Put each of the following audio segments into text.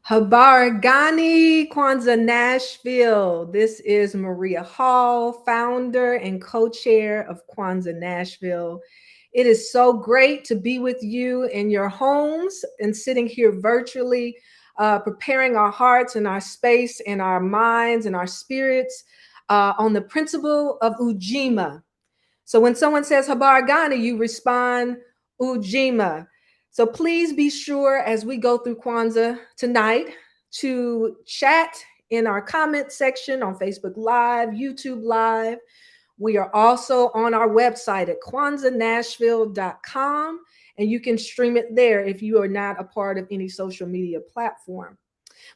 Habarigani Kwanzaa Nashville. This is Maria Hall, founder and co-chair of Kwanzaa Nashville. It is so great to be with you in your homes and sitting here virtually, preparing our hearts and our space and our minds and our spirits on the principle of UJIMA. So when someone says Habarigani, you respond UJIMA. So please be sure as we go through Kwanzaa tonight to chat in our comment section on Facebook Live, YouTube Live. We are also on our website at kwanzaanashville.com, and you can stream it there if you are not a part of any social media platform.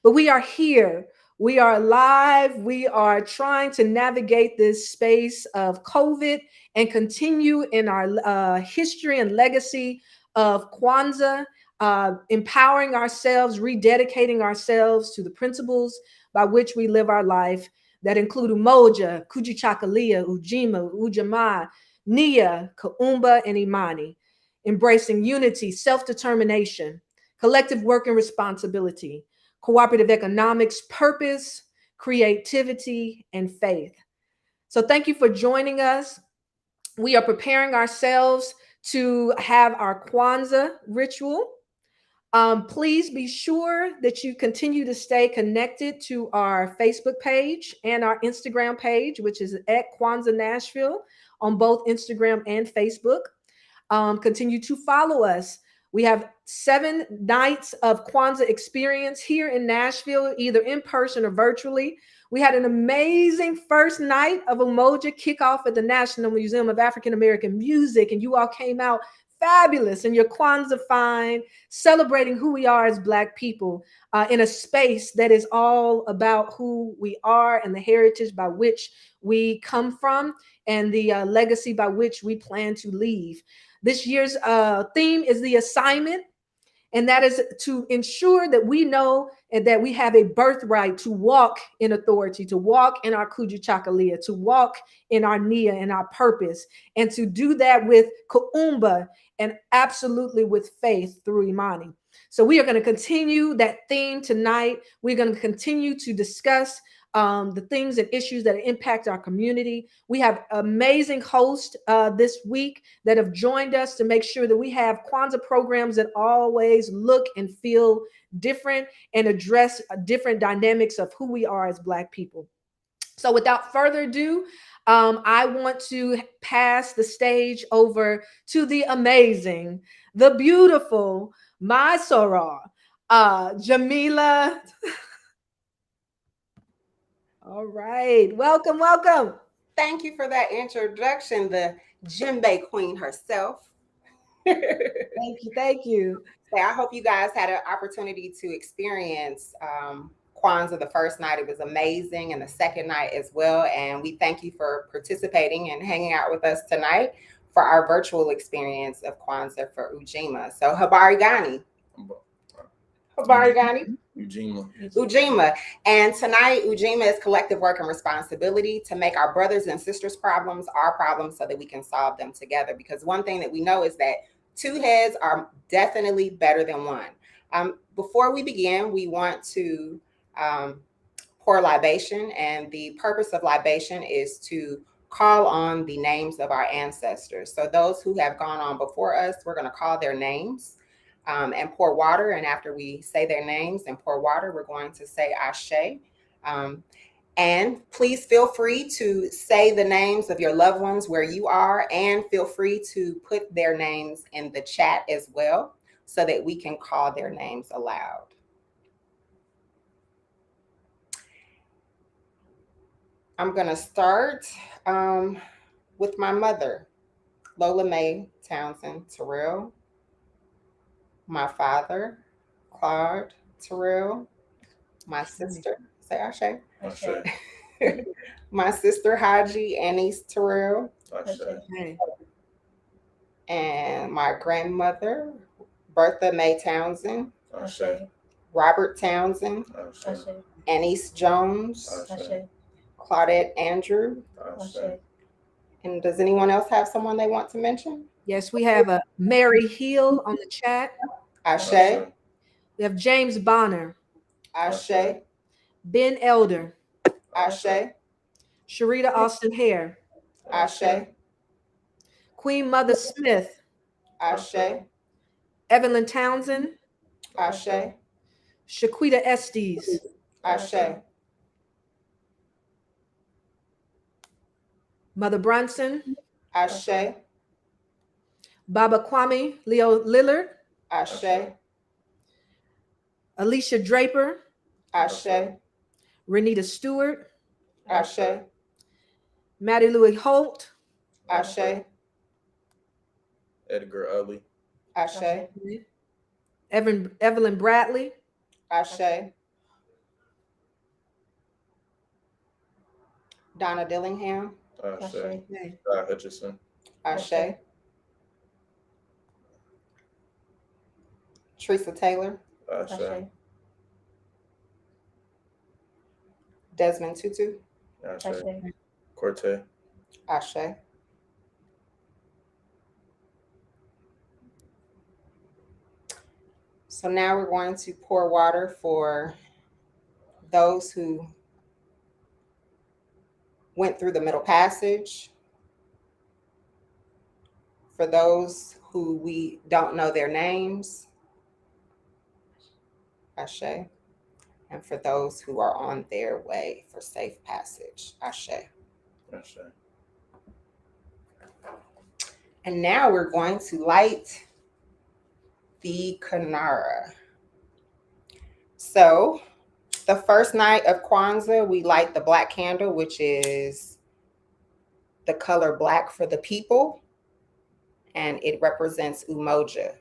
But we are here. We are live. We are trying to navigate this space of COVID and continue in our history and legacy of Kwanzaa, empowering ourselves, rededicating ourselves to the principles by which we live our life that include Umoja, Kujichagulia, Ujima, Ujamaa, Nia, Kaumba, and Imani, embracing unity, self-determination, collective work and responsibility, cooperative economics, purpose, creativity, and faith. So thank you for joining us. We are preparing ourselves to have our Kwanzaa ritual. Please be sure that you continue to stay connected to our Facebook page and our Instagram page, which is at Kwanzaa Nashville on both Instagram and Facebook. Continue to follow us. We have 7 nights of Kwanzaa experience here in Nashville, either in person or virtually. We had an amazing first night of Umoja kickoff at the National Museum of African American Music, and you all came out fabulous in your Kwanzaa fine, celebrating who we are as Black people in a space that is all about who we are and the heritage by which we come from and the legacy by which we plan to leave. This year's theme is the assignment, and that is to ensure that we know and that we have a birthright to walk in authority, to walk in our Kujichagulia, to walk in our Nia and our purpose, and to do that with Kuumba and absolutely with faith through Imani. So we are going to continue that theme tonight. We're going to continue to discuss the things and issues that impact our community. We have amazing hosts this week that have joined us to make sure that we have Kwanzaa programs that always look and feel different and address different dynamics of who we are as Black people. So without further ado, I want to pass the stage over to the amazing, the beautiful, my Soror, Jamila. All right. Welcome, welcome. Thank you for that introduction, the djembe queen herself. Thank you. Thank you. So I hope you guys had an opportunity to experience Kwanzaa the first night. It was amazing, and the second night as well. And we thank you for participating and hanging out with us tonight for our virtual experience of Kwanzaa for UJIMA. So Habarigani. Habarigani. UJIMA. And tonight, UJIMA is collective work and responsibility to make our brothers and sisters' problems our problems so that we can solve them together. Because one thing that we know is that 2 heads are definitely better than one. Before we begin, we want to pour libation. And the purpose of libation is to call on the names of our ancestors. So those who have gone on before us, we're going to call their names. And pour water. And after we say their names and pour water, we're going to say Ashe. And please feel free to say the names of your loved ones where you are, and feel free to put their names in the chat as well so that we can call their names aloud. I'm going to start with my mother, Lola Mae Townsend Terrell. My father, Claude Terrell. My sister, say Ashe. Ashe. My sister, Haji Anise Terrell. Ashe. And my grandmother, Bertha Mae Townsend. Ashe. Robert Townsend. Ashe. Anise Jones. Ashe. Claudette Andrew. Ashe. And does anyone else have someone they want to mention? Yes, we have a Mary Hill on the chat. Ashe. We have James Bonner. Ashe. Ben Elder, Ashe. Sharita Austin Hare, Ashe. Queen Mother Smith, Ashe. Evelyn Townsend, Ashe. Shaquita Estes, Ashe. Mother Brunson, Ashe. Baba Kwame Leo Lillard, Ashe. Alicia Draper, Ashe. Renita Stewart, Ashe. Maddie Louis Holt, Ashe. Edgar Ali. Ashe. Evelyn Bradley, Ashe. Donna Dillingham. Ashe. okay. Guy Hutchison. Ashe. Teresa Taylor. Ashe. Desmond Tutu. Ashe. Corte. Ashe. So now we're going to pour water for those who went through the middle passage, for those who we don't know their names, Ashe, and for those who are on their way for safe passage, Ashe. Ashe. And now we're going to light the Kinara. So the first night of Kwanzaa, we light the black candle, which is the color black for the people, and it represents Umoja.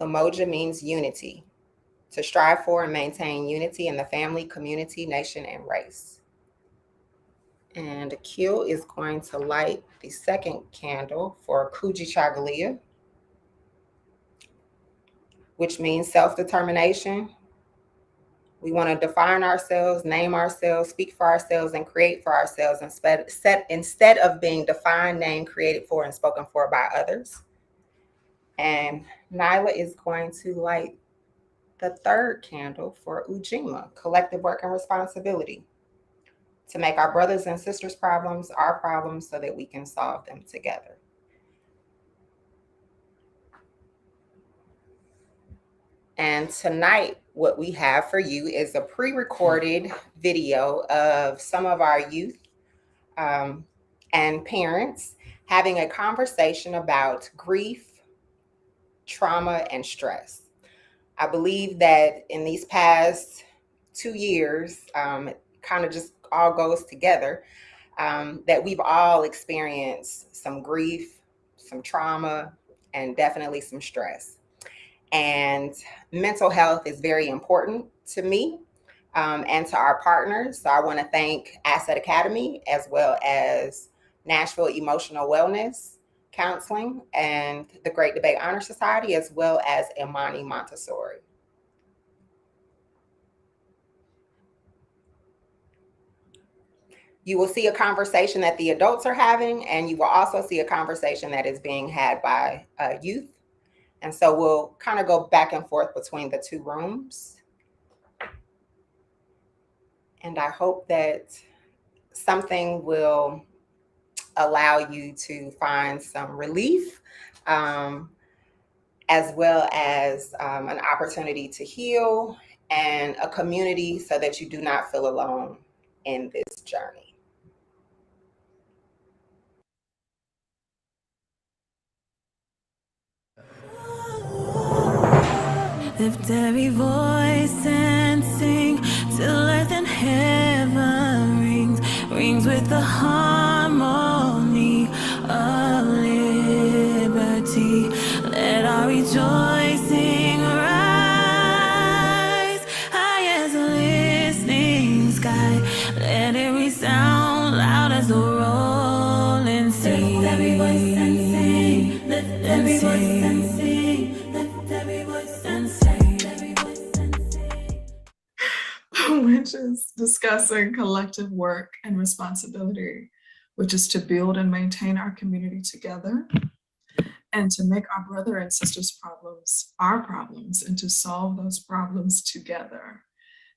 Umoja means unity, to strive for and maintain unity in the family, community, nation, and race. And Akil is going to light the second candle for Kuji Chagalia, which means self-determination. We want to define ourselves, name ourselves, speak for ourselves, and create for ourselves instead of being defined, named, created for, and spoken for by others. And Nyla is going to light the third candle for UJIMA, collective work and responsibility, to make our brothers and sisters' problems our problems so that we can solve them together. And tonight, what we have for you is a pre-recorded video of some of our youth and parents having a conversation about grief, trauma, and stress. I believe that in these past 2 years, it kind of just all goes together, that we've all experienced some grief, some trauma, and definitely some stress. And mental health is very important to me and to our partners. So I want to thank Asset Academy, as well as Nashville Emotional Wellness Counseling and the Great Debate Honor Society, as well as Imani Montessori. You will see a conversation that the adults are having, and you will also see a conversation that is being had by youth. And so we'll kind of go back and forth between the two rooms. And I hope that something will allow you to find some relief, as well as an opportunity to heal and a community so that you do not feel alone in this journey. Lift every voice and sing till earth and heaven rings with the harmony of liberty. Let our rejoicing rise high as a listening sky. Let it resound loud as the rolling sea. Lift every voice and sing. Lift every voice and sing. Lift every voice and sing. Which is discussing collective work and responsibility, which is to build and maintain our community together and to make our brother and sisters' problems our problems and to solve those problems together.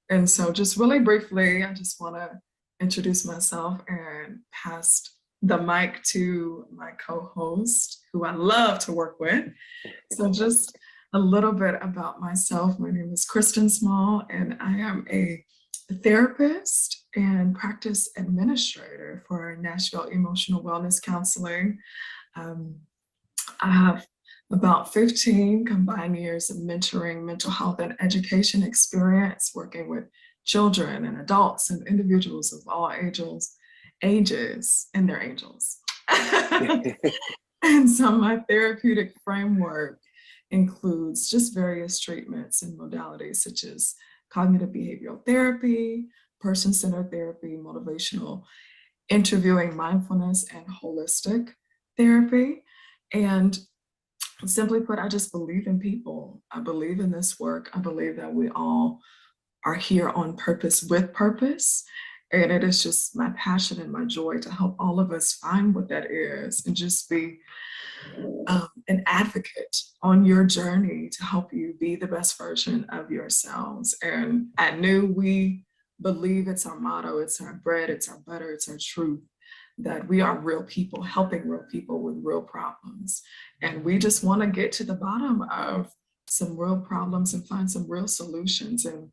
And so just really briefly, I just want to introduce myself and pass the mic to my co-host, who I love to work with. So just a little bit about myself. My name is Kristen Small, and I am a therapist and practice administrator for Nashville Emotional Wellness Counseling. I have about 15 combined years of mentoring, mental health, and education experience working with children and adults and individuals of all ages and their angels. And so my therapeutic framework includes just various treatments and modalities such as cognitive behavioral therapy, person-centered therapy, motivational interviewing, mindfulness, and holistic therapy. And simply put, I just believe in people. I believe in this work. I believe that we all are here on purpose with purpose. And it is just my passion and my joy to help all of us find what that is and just be an advocate on your journey to help you be the best version of yourselves. And I knew we believe it's our motto, it's our bread, it's our butter, it's our truth, that we are real people helping real people with real problems. And we just want to get to the bottom of some real problems and find some real solutions and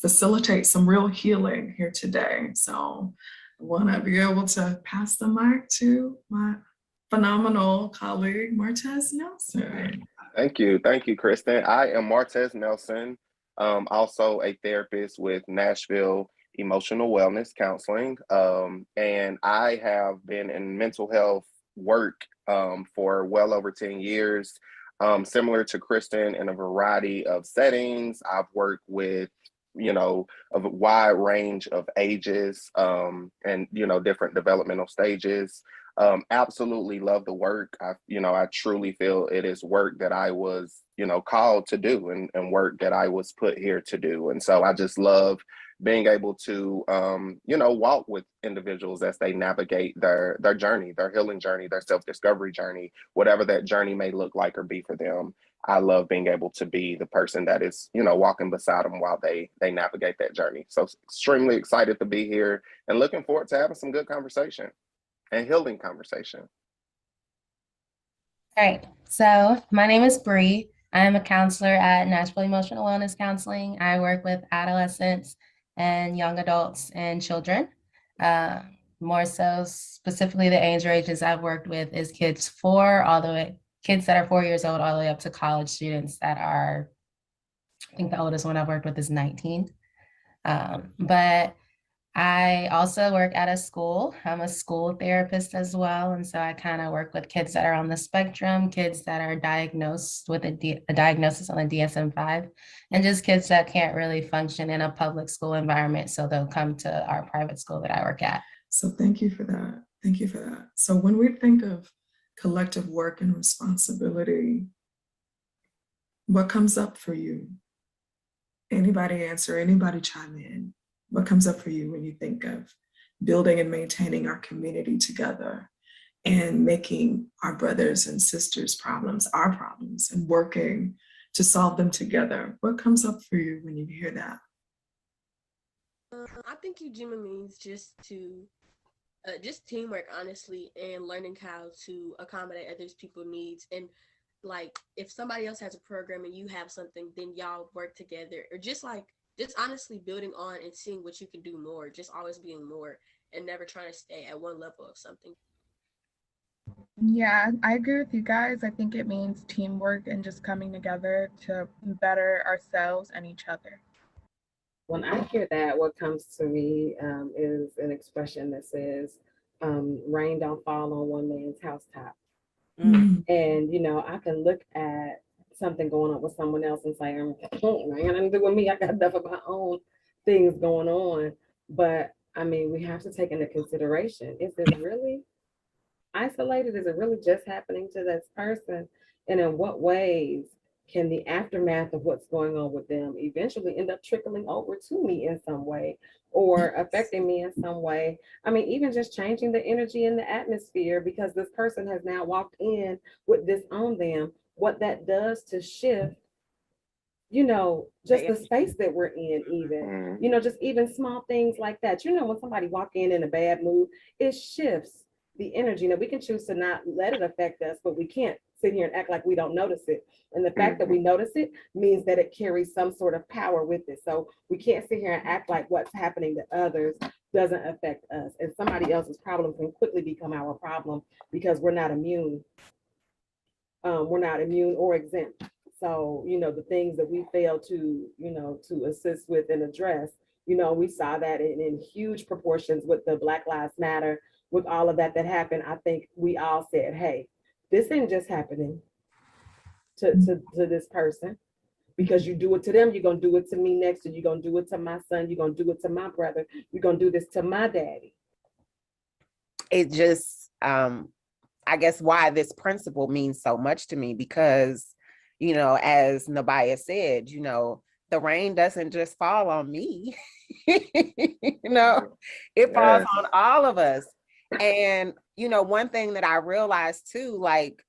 facilitate some real healing here today. So I want to be able to pass the mic to my phenomenal colleague, Martez Nelson. Thank you, Kristen. I am Martez Nelson, also a therapist with Nashville Emotional Wellness Counseling. And I have been in mental health work for well over 10 years. Similar to Kristen, in a variety of settings. I've worked with, a wide range of ages and, different developmental stages. Absolutely love the work. I truly feel it is work that I was, called to do and work that I was put here to do. And so I just love being able to, walk with individuals as they navigate their journey, their healing journey, their self-discovery journey, whatever that journey may look like or be for them. I love being able to be the person that is, walking beside them while they navigate that journey. So extremely excited to be here and looking forward to having some good conversation and healing conversation. All right, so my name is Bree. I'm a counselor at Nashville Emotional Wellness Counseling. I work with adolescents and young adults and children. More so specifically the age ranges I've worked with is kids that are 4 years old all the way up to college students that are, I think the oldest one I've worked with is 19. But I also work at a school. I'm a school therapist as well. And so I kind of work with kids that are on the spectrum, kids that are diagnosed with a diagnosis on the DSM-5, and just kids that can't really function in a public school environment. So they'll come to our private school that I work at. So thank you for that. Thank you for that. So when we think of collective work and responsibility, what comes up for you? Anybody answer, anybody chime in. What comes up for you when you think of building and maintaining our community together and making our brothers and sisters' problems our problems and working to solve them together? What comes up for you when you hear that? I think UJIMA means just teamwork, honestly, and learning how to accommodate others' people's needs. And like, if somebody else has a program and you have something, then y'all work together, or just honestly building on and seeing what you can do more, just always being more and never trying to stay at one level of something. Yeah, I agree with you guys. I think it means teamwork and just coming together to better ourselves and each other. When I hear that, what comes to me is an expression that says, rain don't fall on one man's housetop. And, I can look at something going on with someone else and say, I ain't got nothing to do with me. I got enough of my own things going on. But I mean, we have to take into consideration, is this really isolated? Is it really just happening to this person? And in what ways can the aftermath of what's going on with them eventually end up trickling over to me in some way or affecting me in some way? I mean, even just changing the energy in the atmosphere because this person has now walked in with this on them, what that does to shift you know, just the space that we're in, even, you know, just even small things like that. You know, when somebody walk in a bad mood, it shifts the energy. Now, we can choose to not let it affect us, but we can't sit here and act like we don't notice it. And the fact that we notice it means that it carries some sort of power with it. So we can't sit here and act like what's happening to others doesn't affect us. And somebody else's problem can quickly become our problem because we're not immune. We're not immune or exempt. So, you know, the things that we fail to, you know, to assist with and address, you know, we saw that in huge proportions with the Black Lives Matter, with all of that that happened. I think we all said, hey, this ain't just happening to this person. Because you do it to them, you're going to do it to me next, and you're going to do it to my son, you're going to do it to my brother, you're going to do this to my daddy. It just, I guess why this principle means so much to me, because, you know, as Nabaya said, you know, the rain doesn't just fall on me, you know, it falls on all of us. And, you know, one thing that I realized too, like,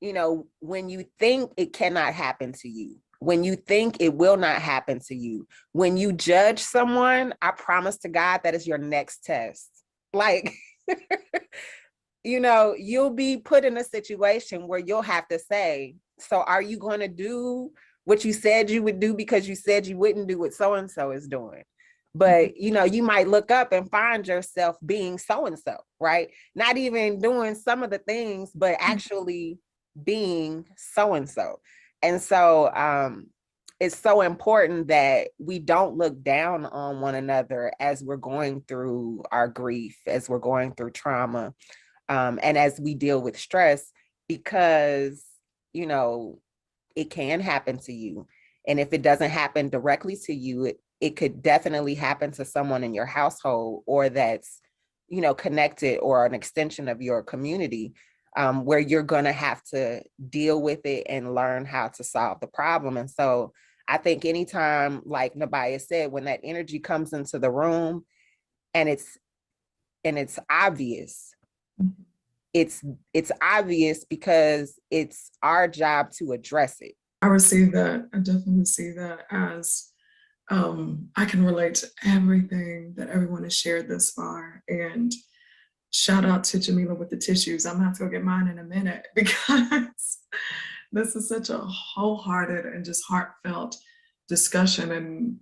you know, when you think it cannot happen to you, when you think it will not happen to you, when you judge someone, I promise to God that is your next test. Like, you know, you'll be put in a situation where you'll have to say, so are you going to do what you said you would do because you said you wouldn't do what so-and-so is doing? But, you know, you might look up and find yourself being so-and-so, right? Not even doing some of the things, but actually being so-and-so. And so it's so important that we don't look down on one another as we're going through our grief, as we're going through trauma, and as we deal with stress, because, you know, it can happen to you. And if it doesn't happen directly to you, it could definitely happen to someone in your household, or that's, you know, connected or an extension of your community, where you're going to have to deal with it and learn how to solve the problem. And so I think anytime, like Nabaya said, when that energy comes into the room and it's obvious, it's obvious because it's our job to address it. I receive that. I definitely see that as I can relate to everything that everyone has shared thus far. And shout out to Jamila with the tissues. I'm gonna have to go get mine in a minute, because this is such a wholehearted and just heartfelt discussion. And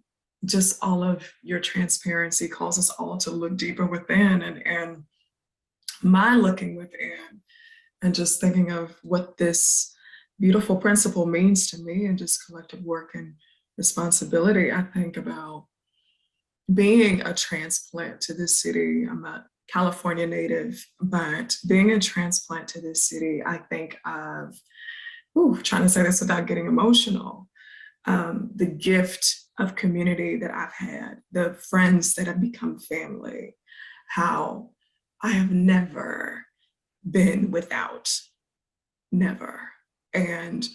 just all of your transparency calls us all to look deeper within, and my looking within and just thinking of what this beautiful principle means to me, and just collective work and responsibility. I think about being a transplant to this city. I'm a California native, but being a transplant to this city, I think of, trying to say this without getting emotional, the gift of community that I've had, the friends that have become family, how I have never been without, never. And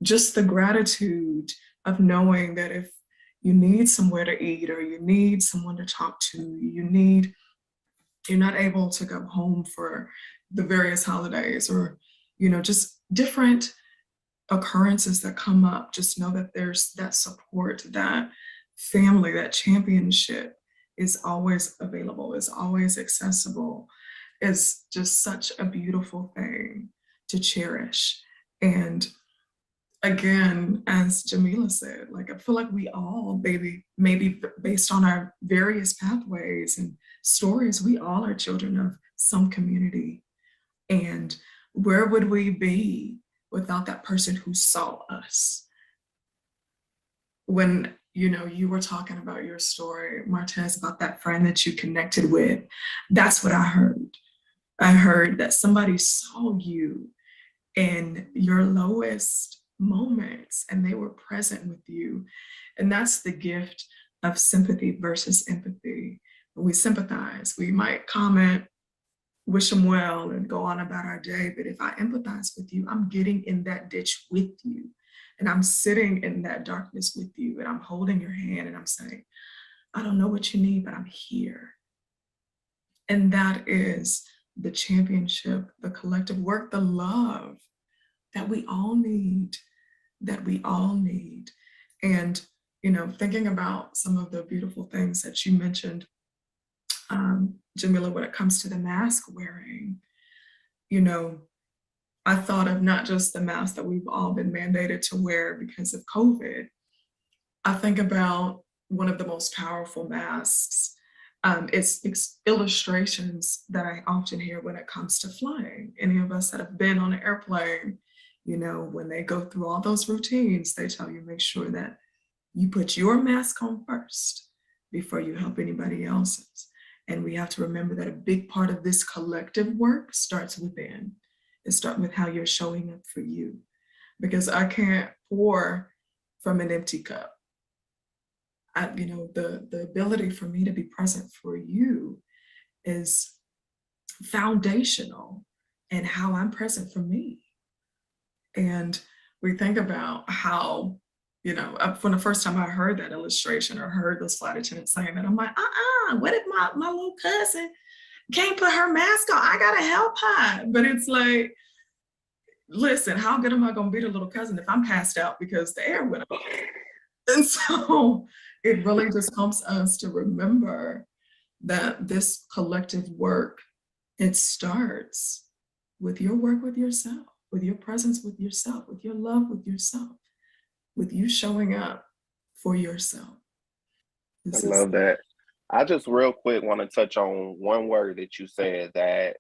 just the gratitude of knowing that if you need somewhere to eat, or you need someone to talk to, you're not able to go home for the various holidays, or, you know, just different occurrences that come up, just know that there's that support, that family, that championship is always available, is always accessible. Is just such a beautiful thing to cherish. And again, as Jamila said, like, I feel like we all, maybe based on our various pathways and stories, we all are children of some community. And where would we be without that person who saw us? When, you know, you were talking about your story, Martez, about that friend that you connected with, that's what I heard. I heard that somebody saw you in your lowest moments and they were present with you. And that's the gift of sympathy versus empathy. When we sympathize, we might comment, wish them well, and go on about our day. But if I empathize with you, I'm getting in that ditch with you. And I'm sitting in that darkness with you, and I'm holding your hand, and I'm saying, I don't know what you need, but I'm here. And that is the championship, the collective work, the love that we all need, And, you know, thinking about some of the beautiful things that you mentioned, Jamila, when it comes to the mask wearing, you know, I thought of not just the mask that we've all been mandated to wear because of COVID. I think about one of the most powerful masks. It's illustrations that I often hear when it comes to flying. Any of us that have been on an airplane, you know, when they go through all those routines, they tell you make sure that you put your mask on first before you help anybody else's. And we have to remember that a big part of this collective work starts within. It starts with how you're showing up for you. Because I can't pour from an empty cup. You know, the ability for me to be present for you is foundational in how I'm present for me. And we think about how, you know, from the first time I heard that illustration or heard those flight attendants saying that, I'm like, what if my little cousin can't put her mask on? I gotta help her. But it's like, listen, how good am I gonna be the little cousin if I'm passed out because the air went up? And so it really just helps us to remember that this collective work, it starts with your work with yourself, with your presence with yourself, with your love with yourself, with you showing up for yourself. I love that. I just real quick want to touch on one word that you said, that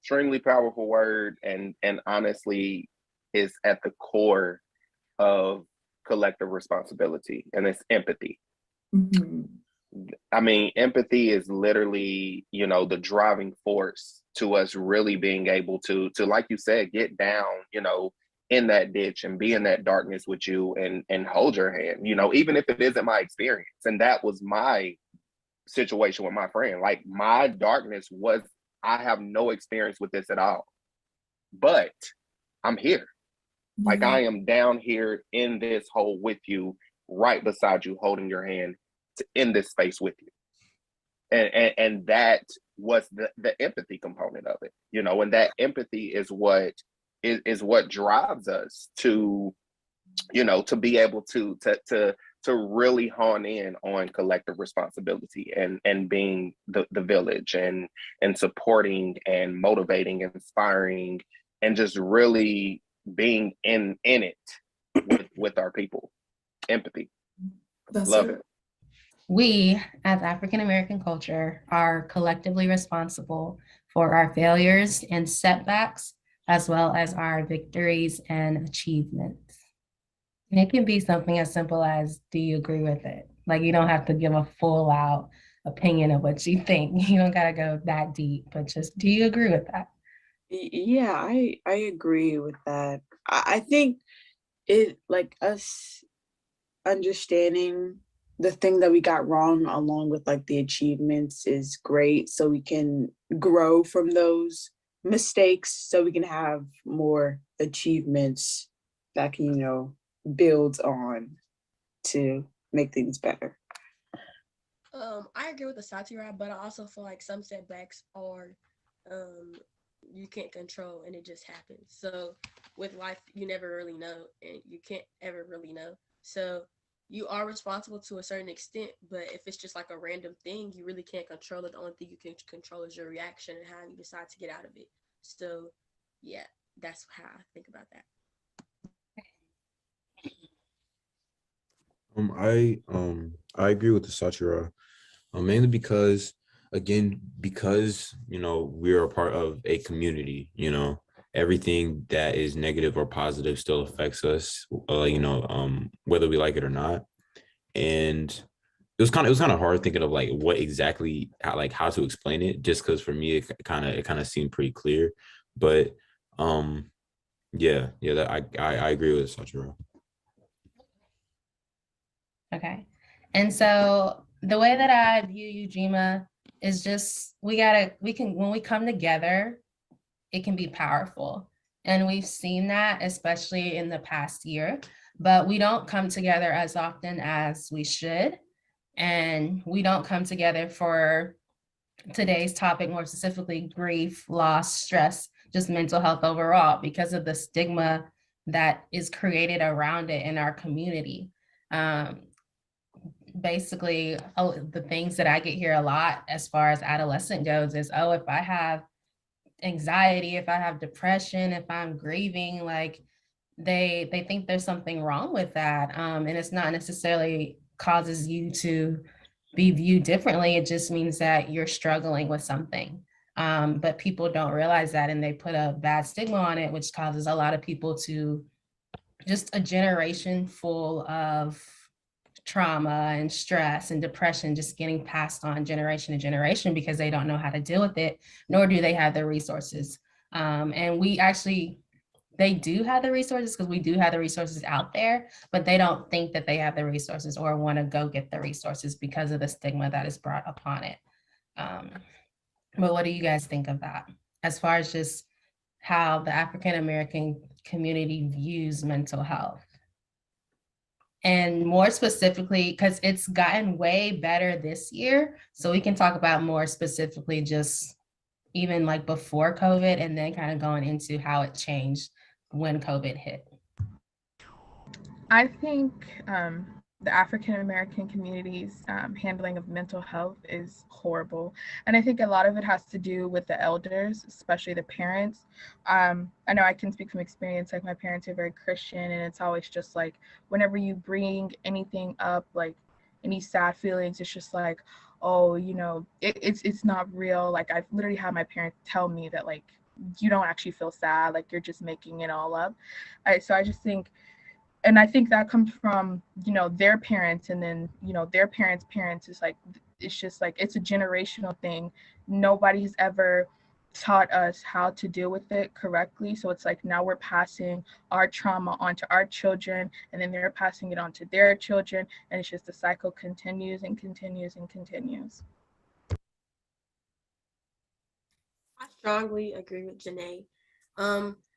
extremely powerful word, and honestly is at the core of collective responsibility, and it's empathy. Mm-hmm. I mean, empathy is literally, you know, the driving force to us really being able to, like you said, get down, you know, in that ditch and be in that darkness with you and hold your hand, you know, even if it isn't my experience. And that was my situation with my friend. Like, my darkness was, I have no experience with this at all, but I'm here. Like, I am down here in this hole with you, right beside you, holding your hand in this space with you. And that was the empathy component of it, you know, and that empathy is what drives us to, you know, to be able to really hone in on collective responsibility and being the village and supporting and motivating and inspiring and just really being in it with our people. Empathy. Love it. We, as African American culture, are collectively responsible for our failures and setbacks, as well as our victories and achievements. And it can be something as simple as, do you agree with it? Like, you don't have to give a full out opinion of what you think. You don't gotta go that deep, but just, do you agree with that? Yeah, I agree with that. I think it, like, us understanding the thing that we got wrong along with like the achievements is great, so we can grow from those mistakes, so we can have more achievements that can, you know, build on to make things better. I agree with the satire, but I also feel like some setbacks are you can't control and it just happens. So with life, you never really know, and you can't ever really know. So you are responsible to a certain extent, but if it's just like a random thing, you really can't control it. The only thing you can control is your reaction and how you decide to get out of it. So yeah, that's how I think about that. I agree with the Satira, mainly because, again, because, you know, we're a part of a community, you know, everything that is negative or positive still affects us, you know, whether we like it or not. And it was kind of hard thinking of like what exactly, how to explain it, just because for me it kind of seemed pretty clear. But that I agree with Satira. Okay. And so the way that I view UJIMA is just, when we come together, it can be powerful. And we've seen that, especially in the past year, but we don't come together as often as we should. And we don't come together for today's topic, more specifically grief, loss, stress, just mental health overall, because of the stigma that is created around it in our community. Basically, the things that I get here a lot as far as adolescent goes is, oh, if I have anxiety, if I have depression, if I'm grieving, like they think there's something wrong with that. And it's not necessarily causes you to be viewed differently. It just means that you're struggling with something. But people don't realize that, and they put a bad stigma on it, which causes a lot of people to just a generation full of trauma and stress and depression just getting passed on generation to generation because they don't know how to deal with it, nor do they have the resources. And they do have the resources because we do have the resources out there, but they don't think that they have the resources or want to go get the resources because of the stigma that is brought upon it. But what do you guys think of that as far as just how the African American community views mental health? And more specifically, because it's gotten way better this year. So we can talk about more specifically just even like before COVID and then kind of going into how it changed when COVID hit. I think the African American community's handling of mental health is horrible. And I think a lot of it has to do with the elders, especially the parents. I know I can speak from experience, like my parents are very Christian, and it's always just like whenever you bring anything up, like any sad feelings, it's just like, oh, you know, it's not real. Like I've literally had my parents tell me that like, you don't actually feel sad, like you're just making it all up. So I just think, and I think that comes from, you know, their parents, and then, you know, their parents is like, it's just like, it's a generational thing. Nobody has ever taught us how to deal with it correctly. So it's like now we're passing our trauma onto our children, and then they're passing it on to their children. And it's just the cycle continues and continues and continues. I strongly agree with Janae.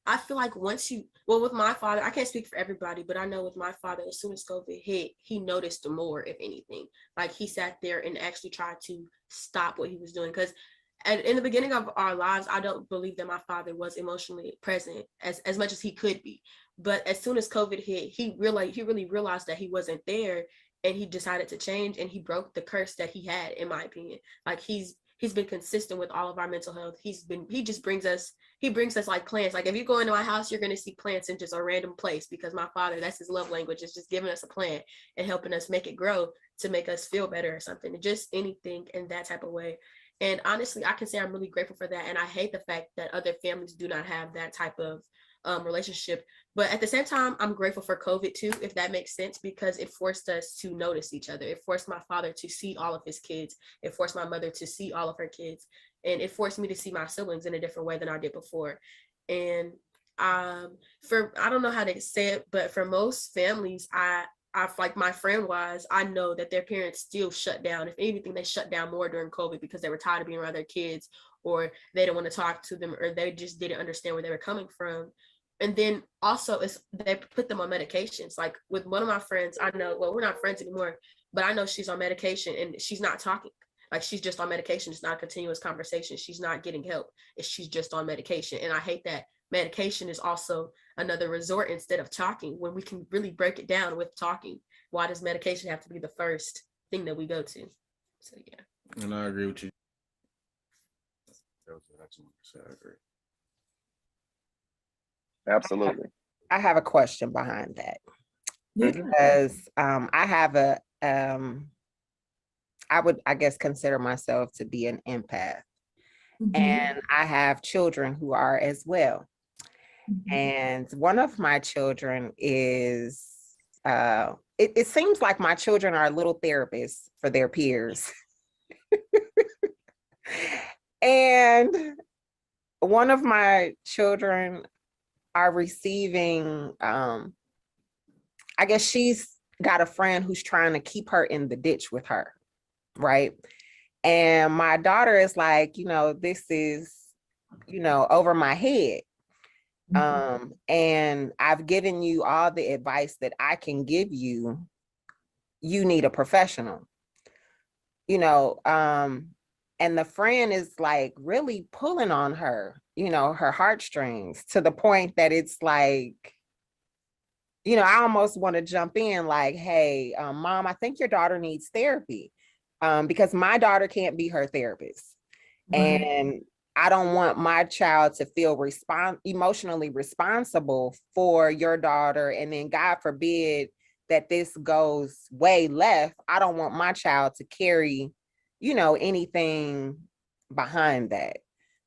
I feel like with my father, I can't speak for everybody, but I know with my father, as soon as COVID hit, he noticed more, if anything. Like he sat there and actually tried to stop what he was doing. Because in the beginning of our lives, I don't believe that my father was emotionally present as much as he could be. But as soon as COVID hit, he really realized that he wasn't there, and he decided to change, and he broke the curse that he had, in my opinion. Like he's been consistent with all of our mental health. He brings us like plants. Like if you go into my house, you're going to see plants in just a random place, because my father, that's his love language, is just giving us a plant and helping us make it grow to make us feel better or something, just anything in that type of way. And honestly, I can say I'm really grateful for that. And I hate the fact that other families do not have that type of relationship. But at the same time, I'm grateful for COVID too, if that makes sense, because it forced us to notice each other. It forced my father to see all of his kids. It forced my mother to see all of her kids. And it forced me to see my siblings in a different way than I did before. And I don't know how to say it, but for most families, I like my friend wise, I know that their parents still shut down. If anything, they shut down more during COVID because they were tired of being around their kids, or they didn't want to talk to them, or they just didn't understand where they were coming from. And then also they put them on medications. Like with one of my friends, I know, well, we're not friends anymore, but I know she's on medication and she's not talking. Like she's just on medication. It's not a continuous conversation. She's not getting help. She's just on medication. And I hate that medication is also another resort instead of talking, when we can really break it down with talking. Why does medication have to be the first thing that we go to? So yeah. And I agree with you. That was an excellent. I agree. Absolutely. I have a question behind that, because I have I would, I guess, consider myself to be an empath. And I have children who are as well. And one of my children is, it seems like my children are little therapists for their peers. And one of my children are receiving, I guess she's got a friend who's trying to keep her in the ditch with her, right? And my daughter is like, you know, this is, you know, over my head. And I've given you all the advice that I can give you. You need a professional, you know. And the friend is like really pulling on her, you know, her heartstrings, to the point that it's like, you know, I almost want to jump in like, hey, mom, I think your daughter needs therapy, because my daughter can't be her therapist. Right. And I don't want my child to feel emotionally responsible for your daughter. And then God forbid that this goes way left. I don't want my child to carry, you know, anything behind that.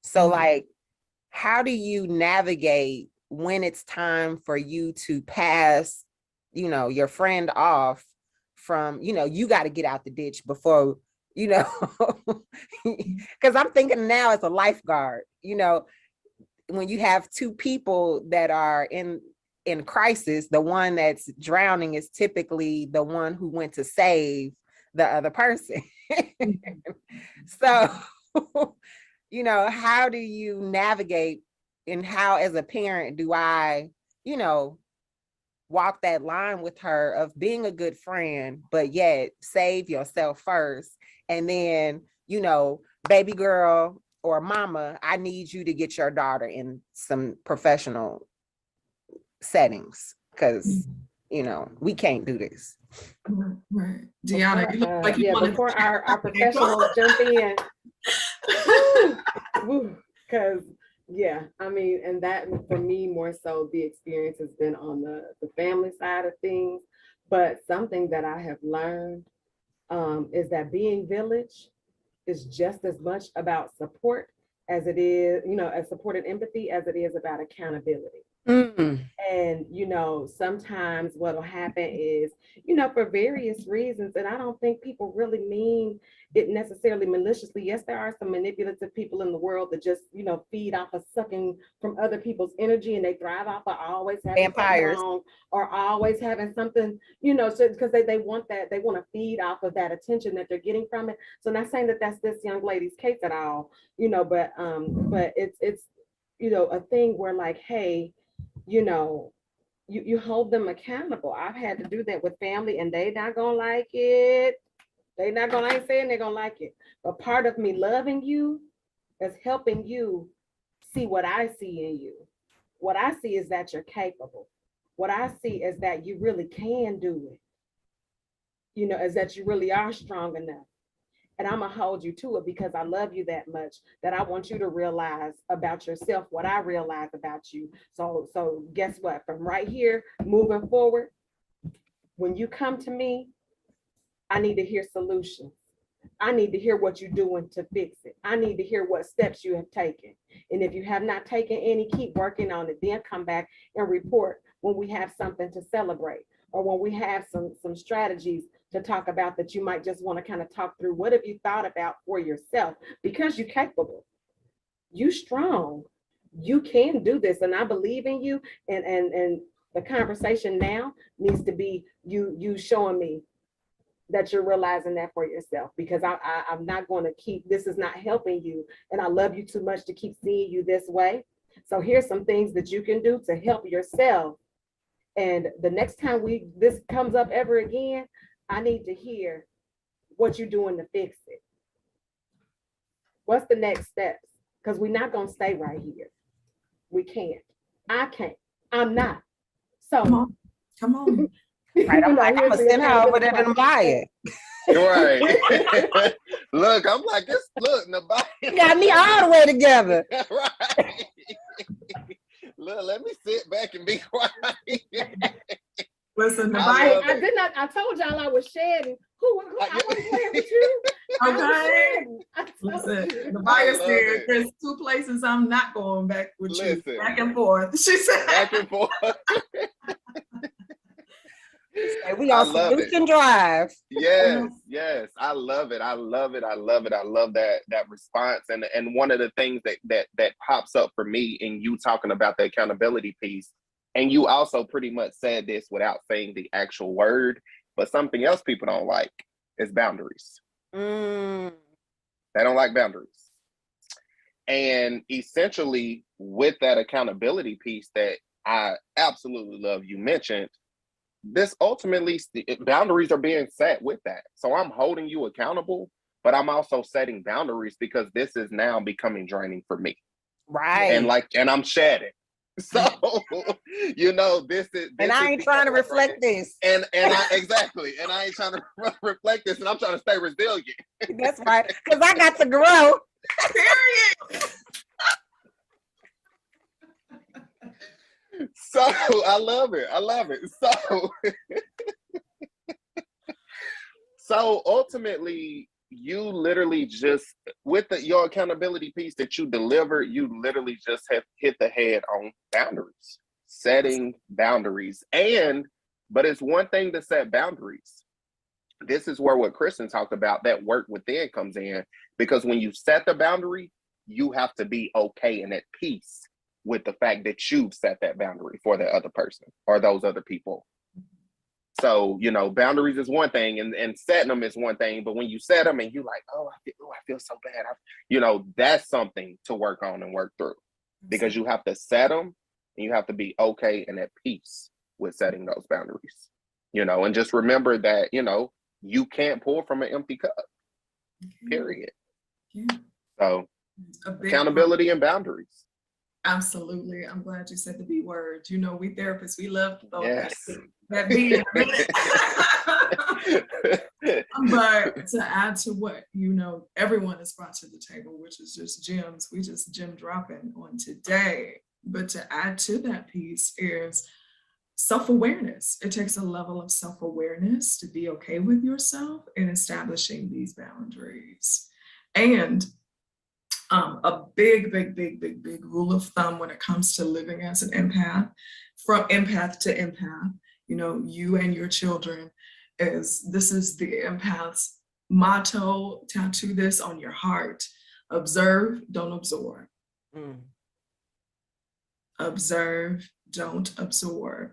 So like, how do you navigate when it's time for you to pass, you know, your friend off from, you know, you got to get out the ditch before, you know, because I'm thinking now as a lifeguard, you know, when you have two people that are in crisis, the one that's drowning is typically the one who went to save the other person. So, you know, how do you navigate, and how as a parent do I, you know, walk that line with her of being a good friend, but yet save yourself first. And then, you know, baby girl or mama, I need you to get your daughter in some professional settings because, you know, we can't do this. Right. Deanna, you look like you want before our professionals jump in. Because yeah, I mean, and that for me more so the experience has been on the family side of things. But something that I have learned is that being village is just as much about support as it is, you know, as support and empathy as it is about accountability. And, you know, sometimes what'll happen is, you know, for various reasons, and I don't think people really mean it necessarily maliciously. Yes, there are some manipulative people in the world that just, you know, feed off of sucking from other people's energy, and they thrive off of always having vampires wrong, or always having something, you know, so because they want that, they want to feed off of that attention that they're getting from it. So not saying that that's this young lady's case at all, you know, but it's, you know, a thing where like, hey, you know, you hold them accountable. I've had to do that with family, and they not gonna like it. They not gonna, I ain't saying they're gonna like it, but part of me loving you is helping you see what I see in you. What I see is that you're capable. What I see is that you really can do it. You know, is that you really are strong enough. And I'm gonna hold you to it because I love you that much, that I want you to realize about yourself what I realize about you. So guess what? From right here, moving forward, when you come to me, I need to hear solutions. I need to hear what you're doing to fix it. I need to hear what steps you have taken. And if you have not taken any, keep working on it. Then come back and report when we have something to celebrate, or when we have some strategies to talk about that you might just want to kind of talk through. What have you thought about for yourself? Because you're capable, you strong, you can do this, and I believe in you. And the conversation now needs to be you showing me that you're realizing that for yourself, because I'm not going to keep, this is not helping you, and I love you too much to keep seeing you this way. So here's some things that you can do to help yourself. And the next time this comes up ever again, I need to hear what you're doing to fix it. What's the next steps? Because we're not going to stay right here. We can't. I can't. I'm not. So come on. Right, I'm like, I'm gonna send her over there and buy it. Right. Look, I'm like, this, look, You got me all the way together. Right. Look, let me sit back and be quiet. Listen, I did not. I told y'all I was shedding. Who I wasn't playing with you. Okay. Listen, the buyer said there's two places I'm not going back with you. Back and forth. She said back and forth. We on Solution Drive. Yes. I love it. I love that response. And one of the things that pops up for me in you talking about the accountability piece, and you also pretty much said this without saying the actual word, but something else people don't like is boundaries. They don't like boundaries. And essentially with that accountability piece that I absolutely love you mentioned, this ultimately, boundaries are being set with that. So I'm holding you accountable, but I'm also setting boundaries because this is now becoming draining for me. Right. And I'm shedding. So, you know, this And I ain't trying to reflect this. And I exactly, and I ain't trying to reflect this, and I'm trying to stay resilient. That's right, because I got to grow. Period. So I love it. I love it. So ultimately, you literally just, with your accountability piece that you deliver, you literally just have hit the head on boundaries, setting boundaries. But it's one thing to set boundaries. This is where what Kristen talked about, that work within comes in, because when you set the boundary, you have to be okay and at peace with the fact that you've set that boundary for that other person or those other people. So, you know, boundaries is one thing, and setting them is one thing. But when you set them and you like, I feel so bad, you know, that's something to work on and work through, because you have to set them and you have to be okay and at peace with setting those boundaries, you know, and just remember that, you know, you can't pour from an empty cup, period. Yeah. So accountability and boundaries. Absolutely. I'm glad you said the B word. You know, we therapists, we love to throw Yes. that B in a minute. But to add to what, you know, everyone has brought to the table, which is just gems, we just gem dropping on today. But to add to that piece is self-awareness. It takes a level of self-awareness to be okay with yourself in establishing these boundaries. And a big rule of thumb when it comes to living as an empath, from empath to empath, you know, you and your children, this is the empath's motto. Tattoo this on your heart: observe, don't absorb. Observe, don't absorb,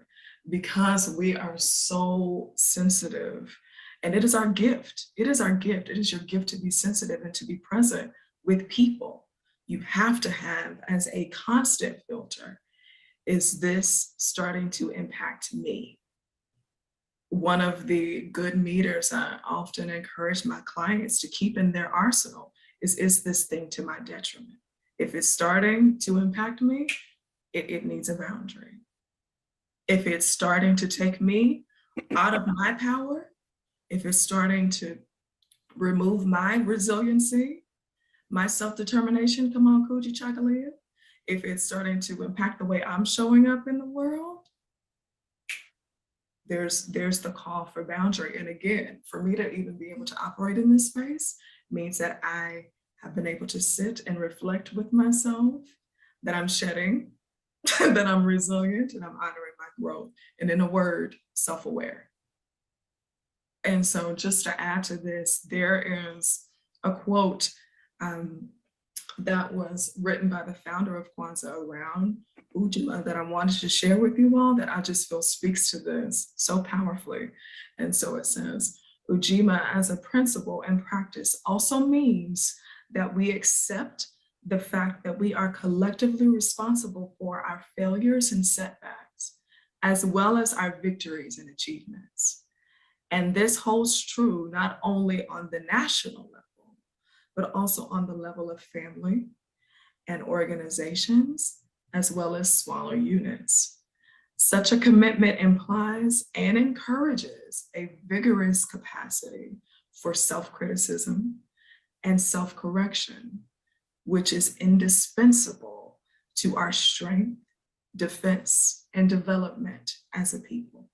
because we are so sensitive, and it is our gift. It is our gift. It is your gift to be sensitive and to be present with people. You have to have as a constant filter, is this starting to impact me? One of the good meters I often encourage my clients to keep in their arsenal is this thing to my detriment? If it's starting to impact me, it needs a boundary. If it's starting to take me out of my power, if it's starting to remove my resiliency, my self-determination, come on, Coochie Chocolate. If it's starting to impact the way I'm showing up in the world, there's the call for boundary. And again, for me to even be able to operate in this space means that I have been able to sit and reflect with myself, that I'm shedding, that I'm resilient, and I'm honoring my growth. And in a word, self-aware. And so just to add to this, there is a quote that was written by the founder of Kwanzaa around UJIMA that I wanted to share with you all, that I just feel speaks to this so powerfully. And so it says, UJIMA as a principle and practice also means that we accept the fact that we are collectively responsible for our failures and setbacks, as well as our victories and achievements. And this holds true not only on the national level, but also on the level of family and organizations, as well as smaller units. Such a commitment implies and encourages a vigorous capacity for self-criticism and self-correction, which is indispensable to our strength, defense, and development as a people.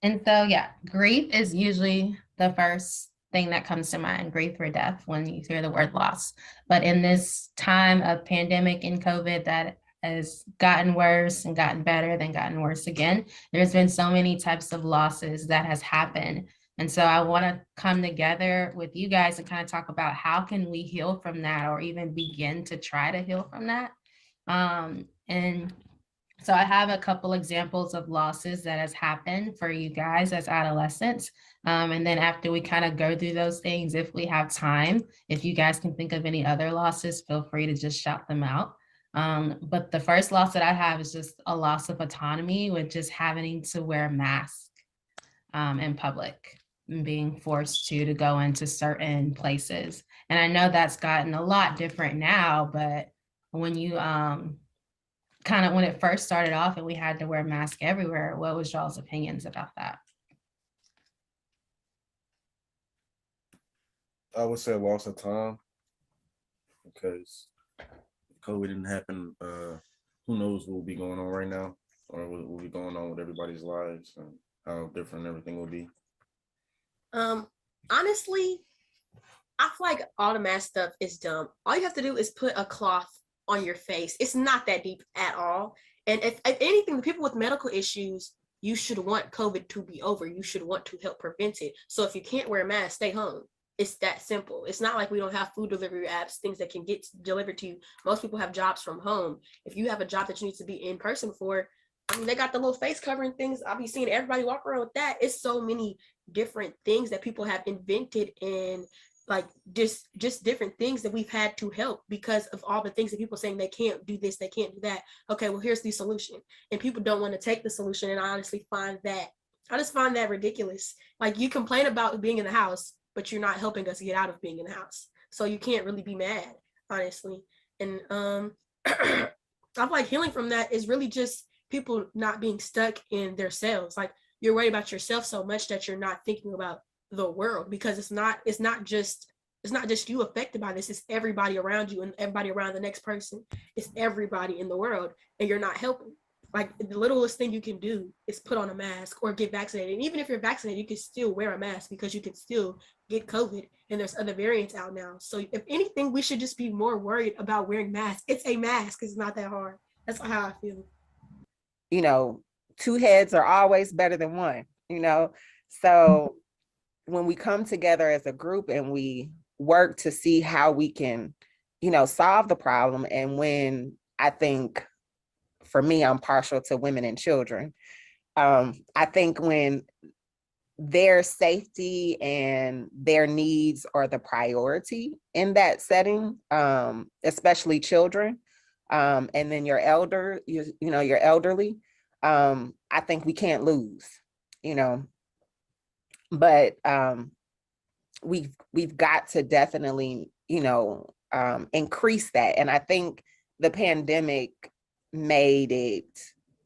And so, yeah, grief is usually the first thing that comes to mind, grief or death, when you hear the word loss. But in this time of pandemic and COVID that has gotten worse and gotten better, then gotten worse again, there's been so many types of losses that has happened. And so I want to come together with you guys and kind of talk about how can we heal from that, or even begin to try to heal from that. And So I have a couple examples of losses that has happened for you guys as adolescents. And then after we kind of go through those things, if we have time, if you guys can think of any other losses, feel free to just shout them out. But the first loss that I have is just a loss of autonomy with just having to wear a mask in public and being forced to go into certain places. And I know that's gotten a lot different now, but when you kind of when it first started off and we had to wear masks everywhere, what was y'all's opinions about that? I would say loss of time because COVID didn't happen. Who knows what will be going on right now, or what will be going on with everybody's lives and how different everything will be. Honestly, I feel like all the mask stuff is dumb. All you have to do is put a cloth on your face. It's not that deep at all. And if anything, the people with medical issues, you should want COVID to be over. You should want to help prevent it. So if you can't wear a mask, stay home. It's that simple. It's not like we don't have food delivery apps, things that can get delivered to you. Most people have jobs from home. If you have a job that you need to be in person for, I mean, they got the little face covering things. I'll be seeing everybody walk around with that. It's so many different things that people have invented, and like just different things that we've had to help because of all the things that people saying they can't do this, they can't do that. Okay, well, here's the solution. And people don't want to take the solution. And I just find that ridiculous. Like, you complain about being in the house, but you're not helping us get out of being in the house. So you can't really be mad, honestly. And I'm like, healing from that is really just people not being stuck in their cells. Like, you're worried about yourself so much that you're not thinking about the world, because it's not just you affected by this. It's everybody around you and everybody around the next person. It's everybody in the world, and you're not helping. Like, the littlest thing you can do is put on a mask or get vaccinated. And even if you're vaccinated, you can still wear a mask because you can still get COVID, and there's other variants out now. So if anything, we should just be more worried about wearing masks. It's a mask. It's not that hard. That's how I feel. You know, two heads are always better than one, you know? So when we come together as a group and we work to see how we can, you know, solve the problem. And when I think, for me, I'm partial to women and children. I think when their safety and their needs are the priority in that setting, especially children, and then your elderly, I think we can't lose, you know. But we've got to definitely, you know, increase that. And I think the pandemic made it,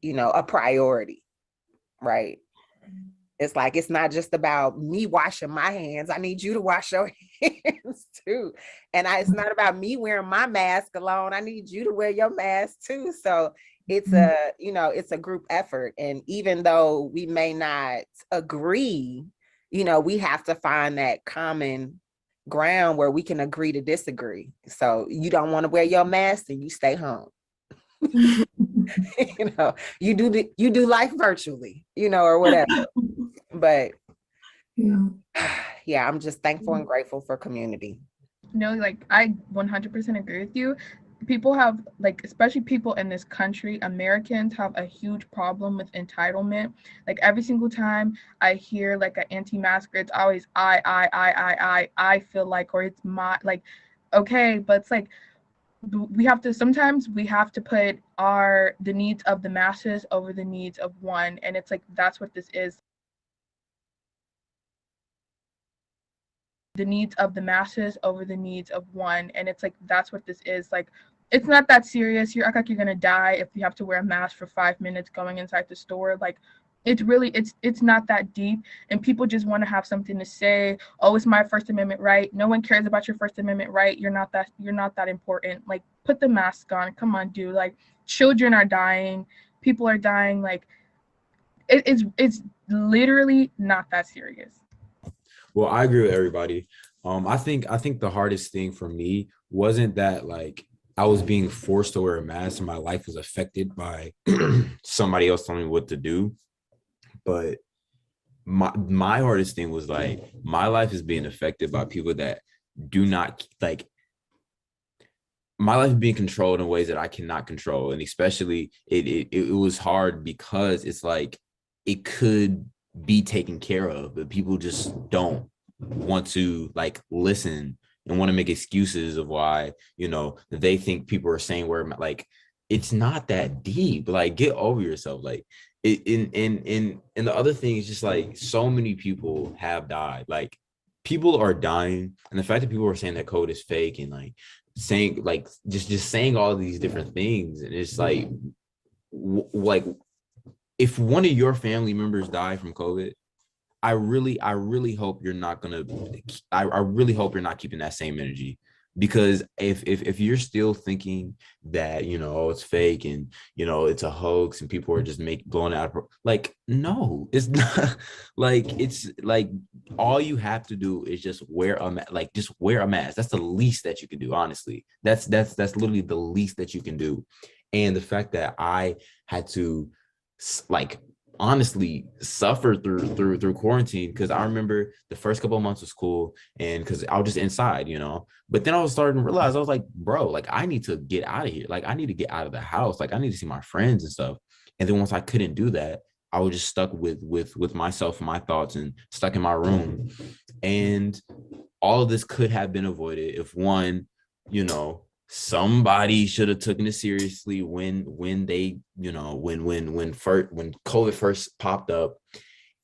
you know, a priority, right? It's like, it's not just about me washing my hands. I need you to wash your hands too. And it's not about me wearing my mask alone. I need you to wear your mask too. So it's it's a group effort. And even though we may not agree, you know, we have to find that common ground where we can agree to disagree. So you don't want to wear your mask, and you stay home. You know, you do life virtually, you know, or whatever. But yeah, I'm just thankful and grateful for community. No, like, I 100% agree with you. People have, like, especially people in this country, Americans have a huge problem with entitlement. Like, every single time I hear like an anti-masker, it's always I feel like, or it's my, like, okay, but it's like, sometimes we have to put the needs of the masses over the needs of one. And it's like, that's what this is. The needs of the masses over the needs of one. And it's like, that's what this is. Like, it's not that serious. You act like you're gonna die if you have to wear a mask for 5 minutes going inside the store. Like, it's really, it's not that deep. And people just want to have something to say. Oh, it's my First Amendment right. No one cares about your First Amendment right. You're not that important. Like, put the mask on. Come on, dude. Like, children are dying. People are dying. Like, it's literally not that serious. Well, I agree with everybody. I think the hardest thing for me wasn't that, like, I was being forced to wear a mask and my life was affected by somebody else telling me what to do. But my hardest thing was, like, my life is being affected by people that do not, like, my life is being controlled in ways that I cannot control. And especially it was hard because it's like it could be taken care of, but people just don't want to like listen and want to make excuses of why, you know, they think people are saying where like it's not that deep. Like get over yourself. Like and the other thing is just like so many people have died. Like people are dying, and the fact that people are saying that code is fake and like saying like just saying all these different things, and it's like like if one of your family members die from COVID, I really hope you're not gonna I really hope you're not keeping that same energy, because if you're still thinking that, you know, oh, it's fake and, you know, it's a hoax and people are just blowing out like, no, it's not. Like it's like all you have to do is just wear a mask. That's the least that you can do, honestly. That's literally the least that you can do. And the fact that I had to like honestly suffer through quarantine, because I remember the first couple of months was cool and because I was just inside, you know, but then I was starting to realize, I was like, bro, like I need to get out of here. Like I need to get out of the house. Like I need to see my friends and stuff. And then once I couldn't do that, I was just stuck with myself and my thoughts and stuck in my room. And all of this could have been avoided if one, you know, somebody should have taken it seriously when they, you know, when COVID first popped up,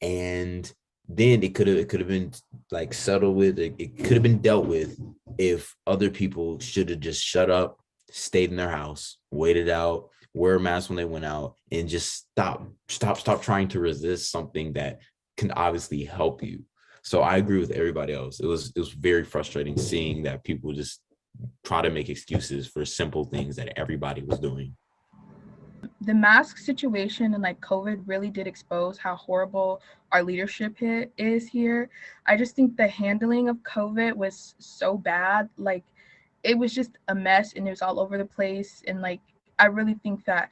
and then it could have been like settled with, it could have been dealt with if other people should have just shut up, stayed in their house, waited out, wear a mask when they went out, and just stop trying to resist something that can obviously help you. So I agree with everybody else. It was very frustrating seeing that people just try to make excuses for simple things that everybody was doing. The mask situation and like COVID really did expose how horrible our leadership is here. I just think the handling of COVID was so bad. Like it was just a mess and it was all over the place. And like I really think that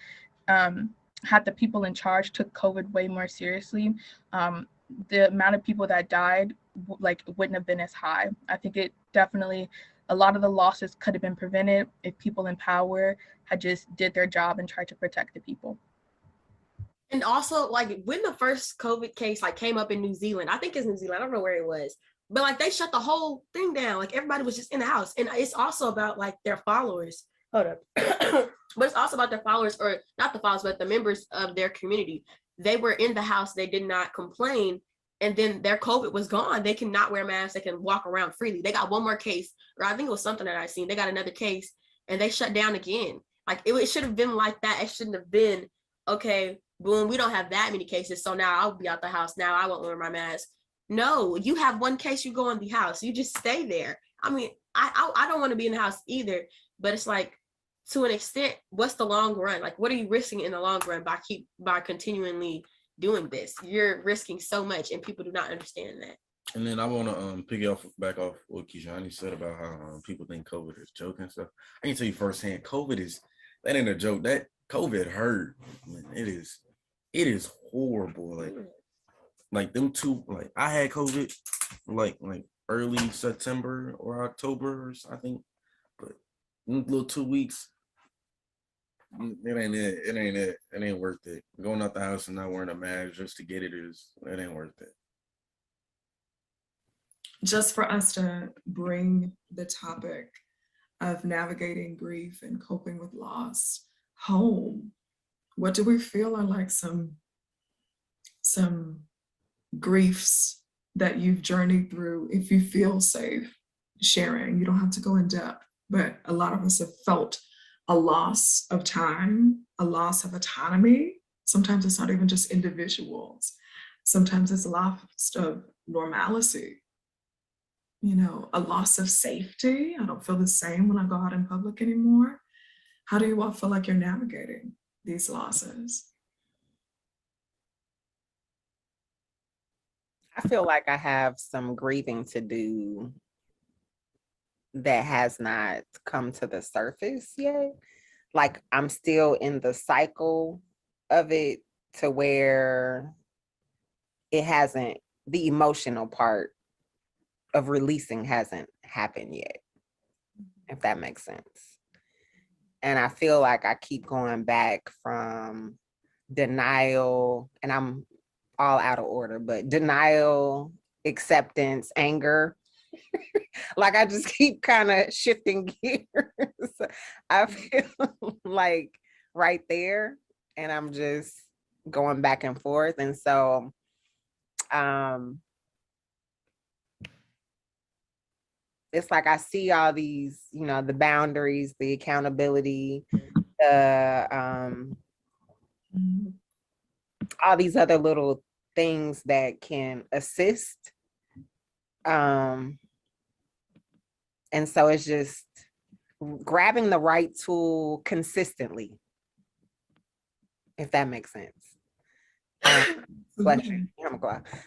had the people in charge took COVID way more seriously, the amount of people that died like wouldn't have been as high. I think it definitely, a lot of the losses could have been prevented if people in power had just did their job and tried to protect the people. And also, like when the first COVID case like came up in New Zealand, I think it's New Zealand, I don't know where it was, but like they shut the whole thing down. Like everybody was just in the house. And it's also about like their followers. Hold up. But it's also about their followers, or not the followers, but the members of their community. They were in the house, they did not complain. And then their COVID was gone. They cannot wear masks, they can walk around freely. They got one more case, or I think it was something that I seen. They got another case and they shut down again. Like it should have been like that. It shouldn't have been, okay, boom, we don't have that many cases, so now I'll be out the house. Now I won't wear my mask. No, you have one case, you go in the house. You just stay there. I mean, I don't want to be in the house either, but it's like, to an extent, what's the long run? Like, what are you risking in the long run by continually doing this? You're risking so much, and people do not understand that. And then I want to back off what Kijani said about how people think COVID is joking and stuff. I can tell you firsthand, that ain't a joke. That COVID hurt. Man, it is horrible. Like them two. Like I had COVID like early September or October, I think. But them little 2 weeks, it ain't it. It ain't worth it. Going out the house and not wearing a mask just to get it ain't worth it. Just for us to bring the topic of navigating grief and coping with loss home, what do we feel are like some griefs that you've journeyed through? If you feel safe sharing, you don't have to go in depth, but a lot of us have felt a loss of time, a loss of autonomy. Sometimes it's not even just individuals. Sometimes it's a loss of normalcy. You know, a loss of safety. I don't feel the same when I go out in public anymore. How do you all feel like you're navigating these losses? I feel like I have some grieving to do that has not come to the surface yet. Like I'm still in the cycle of it to where it hasn't, the emotional part of releasing hasn't happened yet, if that makes sense. And I feel like I keep going back from denial, and I'm all out of order, but denial, acceptance, anger. Like I just keep kind of shifting gears. I feel like right there, and I'm just going back and forth. And so it's like I see all these, you know, the boundaries, the accountability, all these other little things that can assist. And so it's just grabbing the right tool consistently, if that makes sense.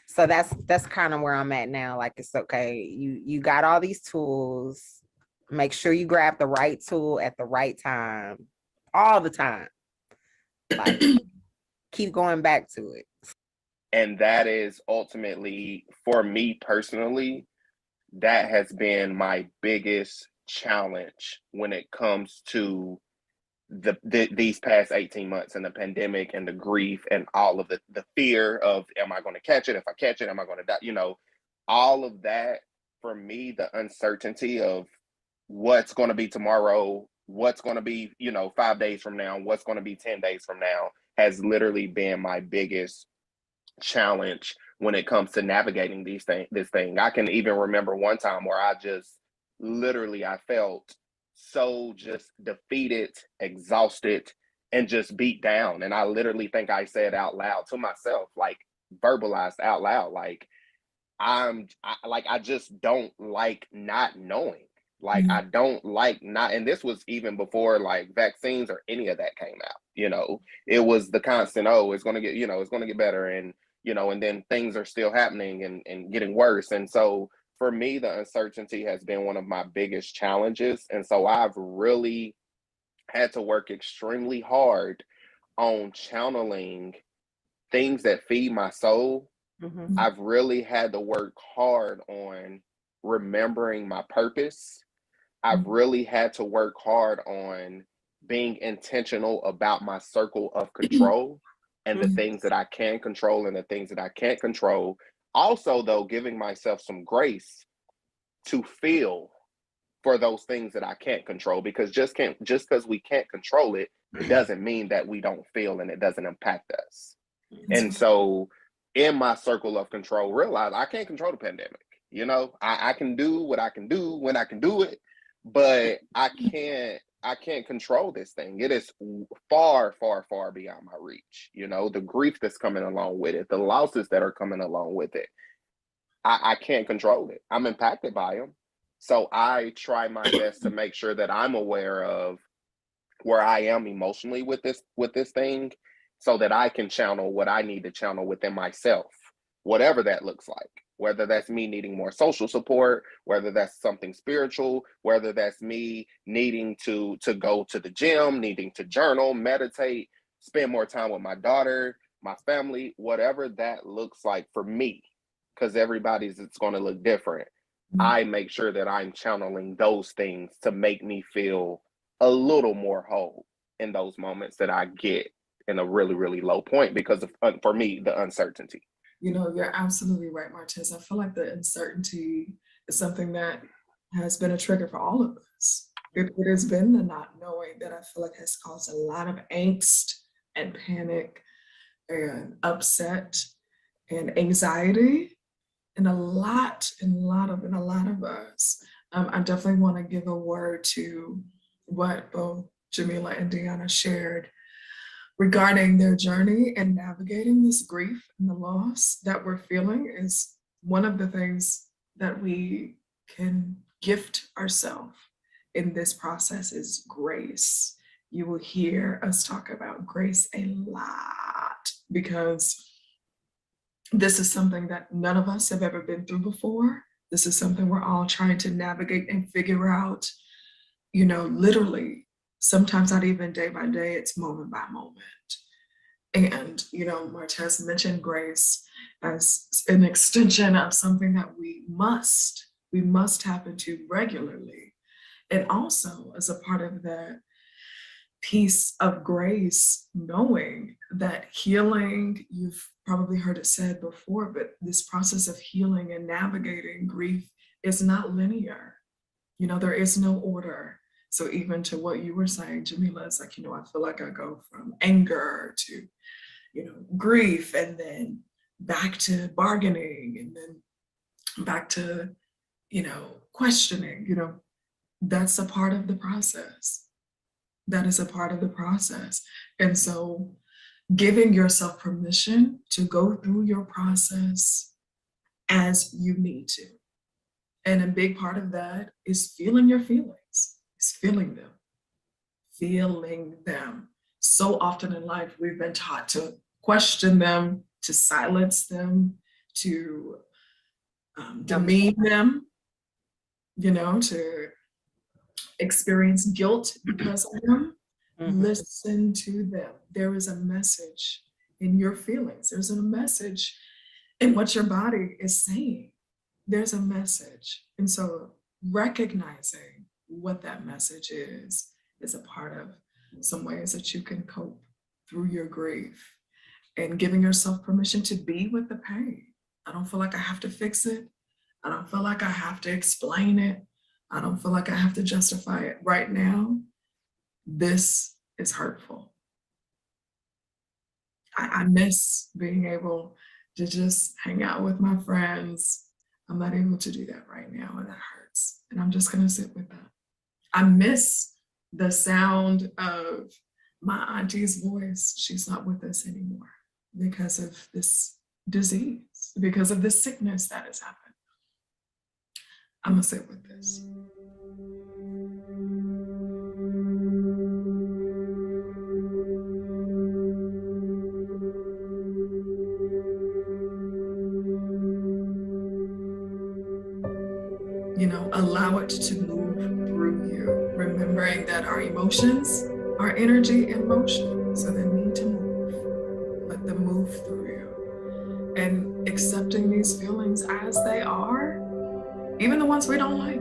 So that's kind of where I'm at now. Like, it's okay. You got all these tools. Make sure you grab the right tool at the right time, all the time. Like, keep going back to it. And that is ultimately, for me personally, that has been my biggest challenge when it comes to these past 18 months and the pandemic and the grief and all of the fear of, am I going to catch it? If I catch it, am I going to die? You know, all of that. For me, the uncertainty of what's going to be tomorrow, what's going to be, you know, 5 days from now, what's going to be 10 days from now, has literally been my biggest challenge when it comes to navigating this thing. I can even remember one time where I just literally, I felt so just defeated, exhausted, and just beat down. And I literally think I said out loud to myself, like verbalized out loud, like I just don't like not knowing. Like, I don't like not, and this was even before like vaccines or any of that came out. You know, it was the constant, oh, it's going to get, you know, it's going to get better. And, you know, and then things are still happening and getting worse. And so for me, the uncertainty has been one of my biggest challenges. And so I've really had to work extremely hard on channeling things that feed my soul. Mm-hmm. I've really had to work hard on remembering my purpose. I've really had to work hard on being intentional about my circle of control and the things that I can control and the things that I can't control. Also, though, giving myself some grace to feel for those things that I can't control, because just because we can't control it, it doesn't mean that we don't feel and it doesn't impact us. And so in my circle of control, realize I can't control the pandemic. You know, I can do what I can do when I can do it, but I can't control this thing. It is far, far, far beyond my reach. You know, the grief that's coming along with it, the losses that are coming along with it, I can't control it. I'm impacted by them. So I try my best to make sure that I'm aware of where I am emotionally with this thing, so that I can channel what I need to channel within myself, whatever that looks like. Whether that's me needing more social support, whether that's something spiritual, whether that's me needing to go to the gym, needing to journal, meditate, spend more time with my daughter, my family, whatever that looks like for me, because everybody's, it's going to look different. I make sure that I'm channeling those things to make me feel a little more whole in those moments that I get in a really, really low point because of, for me, the uncertainty. You know, you're absolutely right, Martez. I feel like the uncertainty is something that has been a trigger for all of us. It has been the not knowing that I feel like has caused a lot of angst and panic and upset and anxiety in a lot of us. I definitely want to give a word to what both Jamila and Deanna shared regarding their journey and navigating this grief and the loss that we're feeling. Is one of the things that we can gift ourselves in this process is grace. You will hear us talk about grace a lot, because this is something that none of us have ever been through before. This is something we're all trying to navigate and figure out, you know, literally. Sometimes not even day by day, it's moment by moment. And, you know, Martez mentioned grace as an extension of something that we must tap into regularly. And also as a part of that, piece of grace, knowing that healing, you've probably heard it said before, but this process of healing and navigating grief is not linear. You know, there is no order. So even to what you were saying, Jamila, it's like, you know, I feel like I go from anger to, you know, grief, and then back to bargaining, and then back to, you know, questioning. You know, that's a part of the process. That is a part of the process. And so giving yourself permission to go through your process as you need to. And a big part of that is feeling your feelings, is feeling them, feeling them. So often in life, we've been taught to question them, to silence them, to demean them, you know, to experience guilt because of them. Listen to them. There is a message in your feelings. There's a message in what your body is saying. There's a message. And so recognizing what that message is a part of some ways that you can cope through your grief, and giving yourself permission to be with the pain. I don't feel like I have to fix it. I don't feel like I have to explain it. I don't feel like I have to justify it right now. This is hurtful. I miss being able to just hang out with my friends. I'm not able to do that right now, and that hurts. And I'm just gonna sit with that. I miss the sound of my auntie's voice. She's not with us anymore because of this disease, because of this sickness that has happened. I'm gonna sit with this. You know, allow it to move through you, remembering that our emotions are energy and motion, so they need to move. Let them move through you. And accepting these feelings as they are, even the ones we don't like,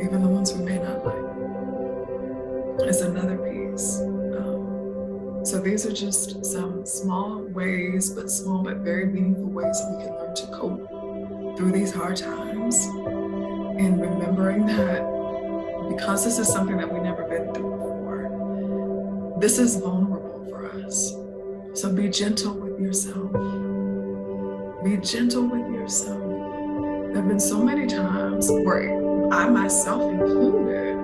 even the ones we may not like, is another piece. So these are just some small ways, but small but very meaningful ways that we can learn to cope through these hard times. And remembering that because this is something that we've never been through before, this is vulnerable for us. So be gentle with yourself. Be gentle with yourself. There have been so many times where I, myself included,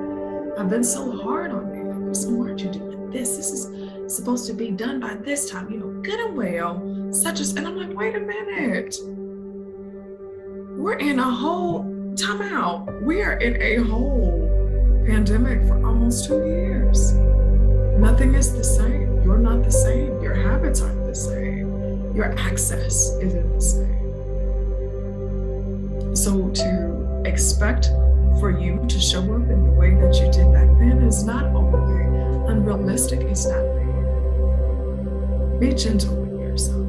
I've been so hard on me. So why aren't you doing this? This is supposed to be done by this time, you know, good and well, such as, and I'm like, wait a minute. We're in a whole timeout. We are in a whole pandemic for almost 2 years. Nothing is the same. You're not the same. Your habits aren't the same. Your access isn't the same. So to expect for you to show up in the way that you did back then is not only unrealistic, it's not fair. Be gentle with yourself.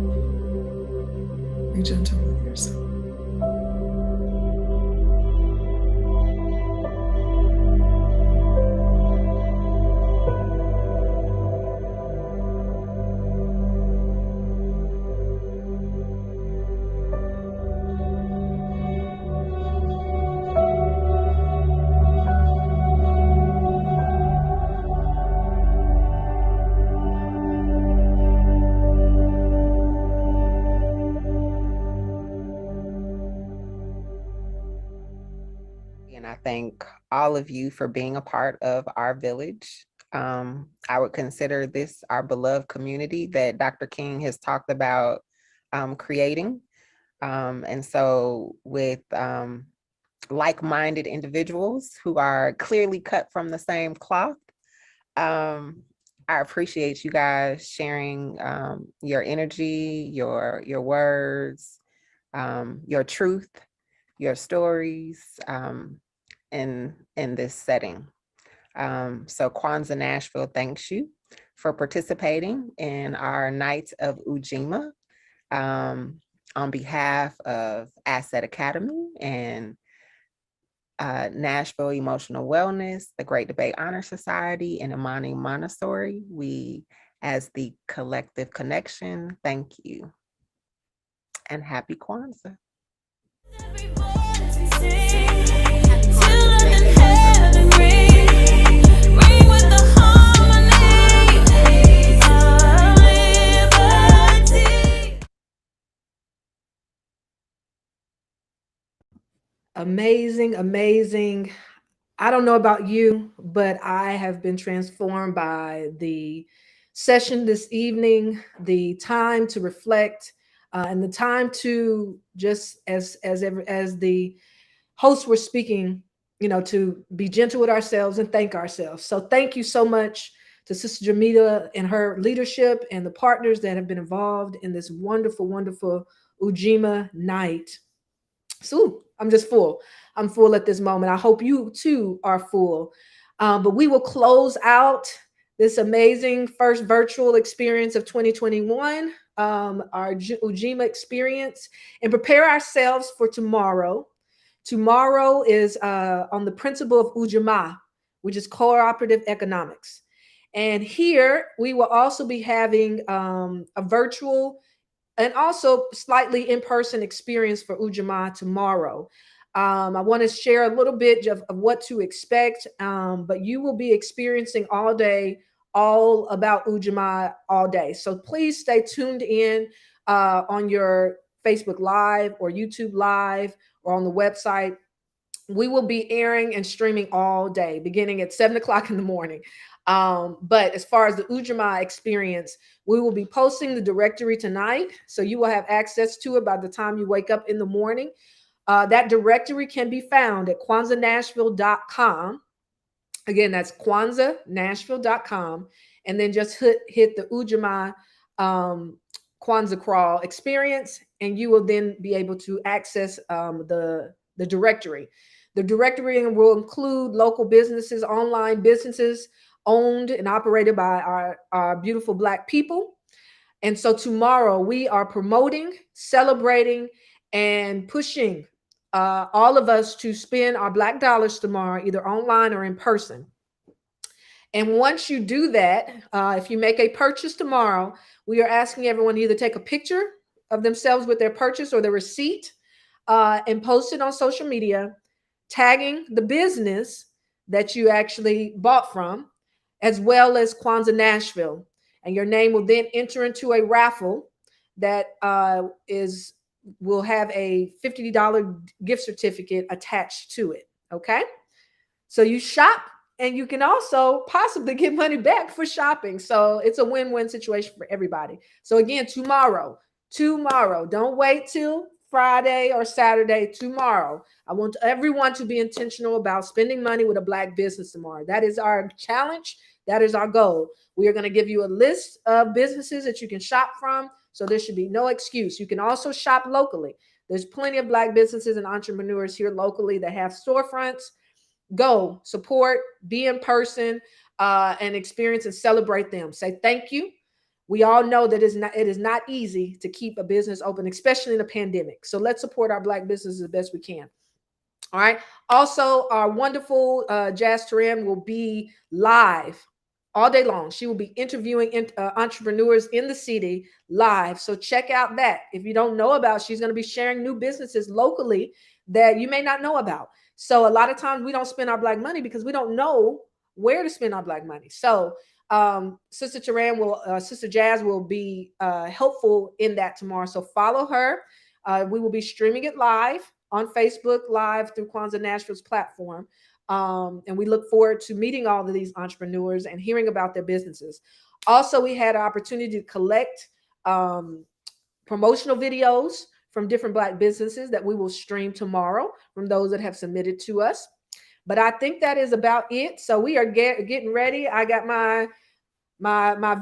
Be gentle with yourself. And I thank all of you for being a part of our village. I would consider this our beloved community that Dr. King has talked about creating. And so with like-minded individuals who are clearly cut from the same cloth, I appreciate you guys sharing your energy, your words, your truth, your stories in this setting. So Kwanzaa Nashville thanks you for participating in our night of UJIMA on behalf of Asset Academy and Nashville Emotional Wellness, the Great Debate Honor Society, and Imani Montessori. We, as the collective connection, thank you. And happy Kwanzaa. Amazing, amazing. I don't know about you, but I have been transformed by the session this evening, the time to reflect, and the time to just as the hosts were speaking, to be gentle with ourselves and thank ourselves. So thank you so much to Sister Jamila and her leadership and the partners that have been involved in this wonderful, wonderful UJIMA night. So I'm just full. I'm full at this moment. I hope you too are full. But we will close out this amazing first virtual experience of 2021, our UJIMA experience, and prepare ourselves for tomorrow. Tomorrow is on the principle of UJIMA, which is cooperative economics. And here we will also be having a virtual and also slightly in-person experience for UJIMA tomorrow. I want to share a little bit of what to expect, but you will be experiencing all day, all about UJIMA all day. So please stay tuned in on your Facebook Live or YouTube Live or on the website. We will be airing and streaming all day, beginning at 7 o'clock in the morning. But as far as the UJIMA experience, we will be posting the directory tonight. So you will have access to it by the time you wake up in the morning. That directory can be found at KwanzaaNashville.com. Again, that's KwanzaaNashville.com. And then just hit the UJIMA Kwanzaa Crawl experience, and you will then be able to access the directory. The directory will include local businesses, online businesses owned and operated by our beautiful Black people. And so tomorrow we are promoting, celebrating, and pushing all of us to spend our Black dollars tomorrow, either online or in person. And once you do that, if you make a purchase tomorrow, we are asking everyone to either take a picture of themselves with their purchase or the receipt and post it on social media, tagging the business that you actually bought from, as well as Kwanzaa Nashville. And your name will then enter into a raffle that will have a $50 gift certificate attached to it. Okay? So you shop and you can also possibly get money back for shopping. So it's a win-win situation for everybody. So again, tomorrow, don't wait till Friday or Saturday, tomorrow. I want everyone to be intentional about spending money with a Black business tomorrow. That is our challenge. That is our goal. We are going to give you a list of businesses that you can shop from. So there should be no excuse. You can also shop locally. There's plenty of Black businesses and entrepreneurs here locally that have storefronts. Go support, be in person, and experience and celebrate them. Say thank you. We all know that it is not easy to keep a business open, especially in a pandemic. So let's support our Black businesses the best we can. All right. Also, our wonderful Jazz Turan will be live all day long. She will be interviewing entrepreneurs in the city live. So check out that. If you don't know about, she's going to be sharing new businesses locally that you may not know about. So a lot of times we don't spend our Black money because we don't know where to spend our Black money. So Sister Jazz will be helpful in that tomorrow. So follow her. We will be streaming it live on Facebook Live through Kwanzaa Nashville's platform. And we look forward to meeting all of these entrepreneurs and hearing about their businesses. Also, we had an opportunity to collect promotional videos from different Black businesses that we will stream tomorrow from those that have submitted to us. But I think that is about it. So we are getting ready. I got my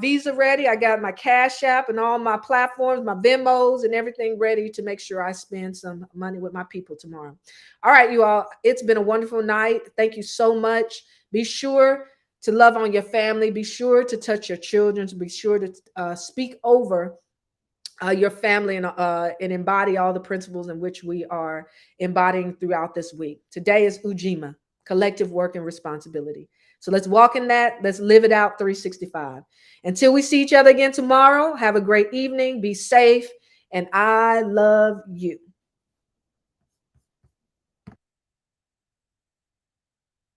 Visa ready. I got my Cash App and all my platforms, my Venmos and everything ready to make sure I spend some money with my people tomorrow. All right, you all. It's been a wonderful night. Thank you so much. Be sure to love on your family. Be sure to touch your children. Be sure to speak over your family, and embody all the principles in which we are embodying throughout this week. Today is UJIMA, collective work and responsibility. So let's walk in that. Let's live it out 365. Until we see each other again tomorrow, have a great evening. Be safe. And I love you.